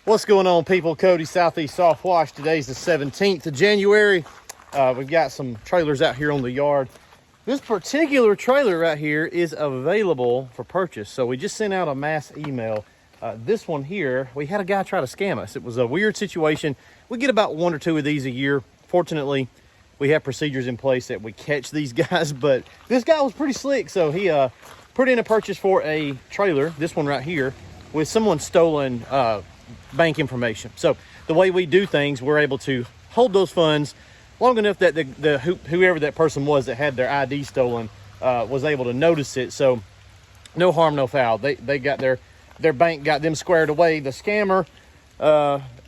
What's going on, people? Cody, Southeast Softwash. Today's the 17th of January. We've got some trailers out here on the yard. This particular trailer right here is available for purchase. So we just sent out a mass email. This one here, we had a guy try to scam us. It was a weird situation. We get about 1 or 2 of these a year. Fortunately, we have procedures in place that we catch these guys, but this guy was pretty slick. So he put in a purchase for a trailer, this one right here, with someone stolen bank information. So the way we do things, we're able to hold those funds long enough that whoever that person was that had their ID stolen was able to notice it. So no harm, no foul. They got their bank got them squared away. The scammer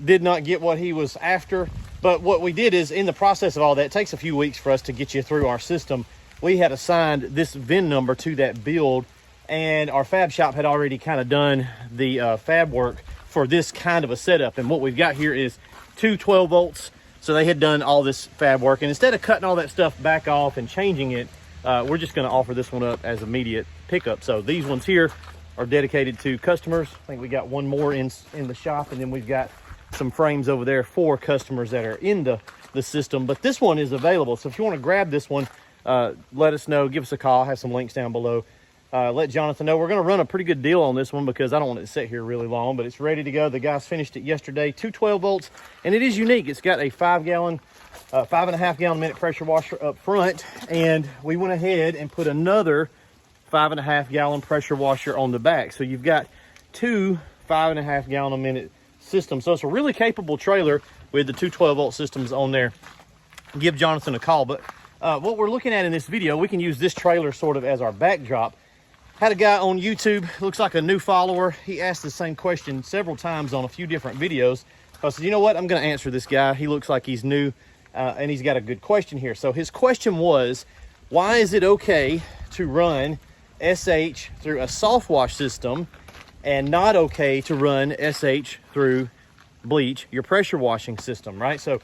did not get what he was after. But what we did is, in the process of all that, it takes a few weeks for us to get you through our system. We had assigned this VIN number to that build, and our fab shop had already kind of done the fab work for this kind of a setup. And what we've got here is two 12 volts. So they had done all this fab work, and instead of cutting all that stuff back off and changing it, we're just going to offer this one up as immediate pickup. So these ones here are dedicated to customers. I think we got one more in the shop, and then we've got some frames over there for customers that are in the system. But this one is available. So if you want to grab this one, let us know. Give us a call. I have some links down below. Let Jonathan know. We're going to run a pretty good deal on this one because I don't want it to sit here really long, but it's ready to go. The guys finished it yesterday. 2 12 volts, and it is unique. It's got a 5.5 gallon minute pressure washer up front, and we went ahead and put another 5.5 gallon pressure washer on the back. So you've got 2 5.5 gallon a minute systems. So it's a really capable trailer with the 2 12 volt systems on there. Give Jonathan a call. But what we're looking at in this video, we can use this trailer sort of as our backdrop. Had a guy on YouTube, looks like a new follower. He asked the same question several times on a few different videos. I said, you know what? I'm going to answer this guy. He looks like he's new, and he's got a good question here. So his question was, why is it okay to run SH through a Softwash system and not okay to run SH through bleach, your pressure washing system, right? So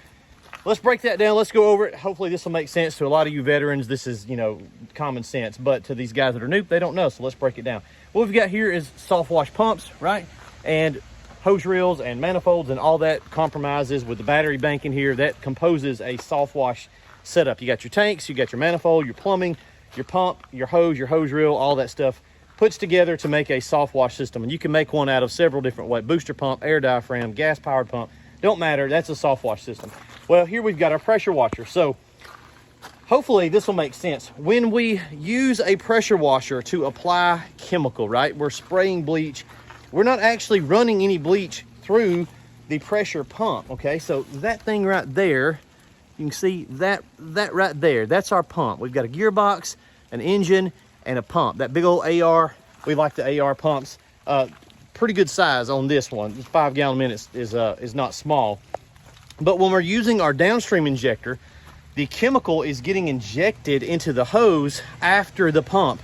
let's break that down. Let's go over it. Hopefully this will make sense to a lot of you veterans. This is, you know, common sense, but to these guys that are new, they don't know. So let's break it down. What we've got here is Softwash pumps, right? And hose reels and manifolds and all that compromises with the battery bank in here. That composes a Softwash setup. You got your tanks, you got your manifold, your plumbing, your pump, your hose reel, all that stuff puts together to make a Softwash system. And you can make one out of several different ways. Booster pump, air diaphragm, gas powered pump, don't matter. That's a Softwash system. Well, here we've got our pressure washer. So hopefully this will make sense. When we use a pressure washer to apply chemical, right? We're spraying bleach. We're not actually running any bleach through the pressure pump, okay? So that thing right there, you can see that right there, that's our pump. We've got a gearbox, an engine, and a pump. That big old AR, we like the AR pumps. Pretty good size on this one. 5 gallon minutes is not small. But when we're using our downstream injector, the chemical is getting injected into the hose after the pump,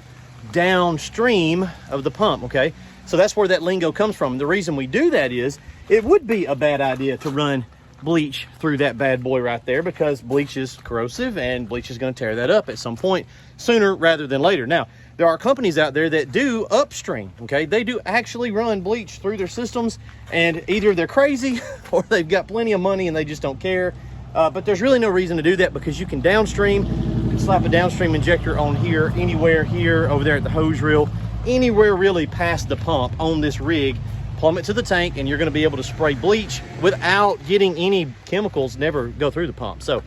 downstream of the pump, okay? So that's where that lingo comes from. The reason we do that is it would be a bad idea to run bleach through that bad boy right there, because bleach is corrosive and bleach is going to tear that up at some point sooner rather than later. Now, there are companies out there that do upstream, okay? They do actually run bleach through their systems, and either they're crazy or they've got plenty of money and they just don't care. But there's really no reason to do that, because you can downstream, you can slap a downstream injector on here, anywhere here, over there at the hose reel, anywhere really past the pump on this rig, plumb it to the tank, and you're going to be able to spray bleach without getting any chemicals never go through the pump. So,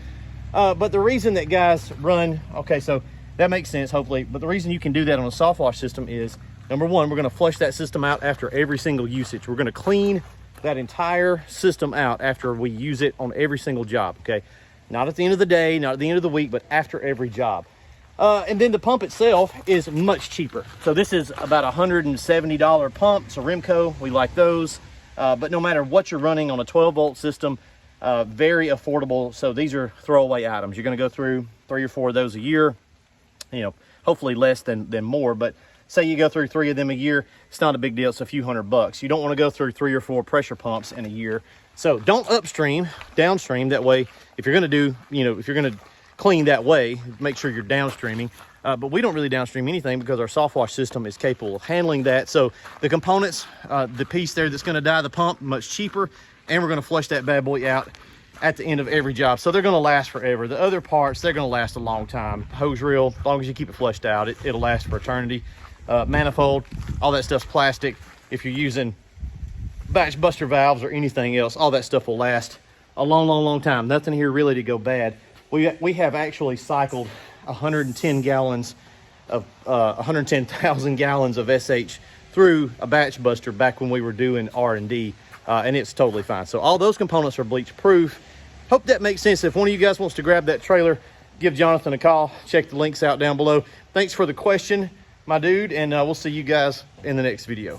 but the reason that guys run, okay, so that makes sense, hopefully. But the reason you can do that on a Softwash system is, number one, we're going to flush that system out after every single usage. We're going to clean that entire system out after we use it on every single job, okay? Not at the end of the day, not at the end of the week, but after every job. And then the pump itself is much cheaper. So this is about a $170 pump. It's a Remco. We like those. But no matter what you're running on a 12 volt system, very affordable. So these are throwaway items. You're going to go through 3 or 4 of those a year. You know, hopefully less than more, but say you go through 3 of them a year, it's not a big deal. It's a few $100. You don't want to go through 3 or 4 pressure pumps in a year. So don't upstream, downstream. That way, if you're going to do, you know, if you're going to clean that way, make sure you're downstreaming. but we don't really downstream anything because our Softwash system is capable of handling that. So the components, the piece there that's going to die, the pump, much cheaper, and we're going to flush that bad boy out at the end of every job. So they're going to last forever. The other parts, they're going to last a long time. Hose reel, as long as you keep it flushed out, it'll last for eternity. Manifold, all that stuff's plastic. If you're using batch buster valves or anything else, all that stuff will last a long time. Nothing here really to go bad. We have actually cycled 110 gallons of 110,000 gallons of SH through a batch buster back when we were doing R&D, and it's totally fine. So all those components are bleach proof. Hope that makes sense. If one of you guys wants to grab that trailer, give Jonathan a call. Check the links out down below. Thanks for the question, my dude, and we'll see you guys in the next video.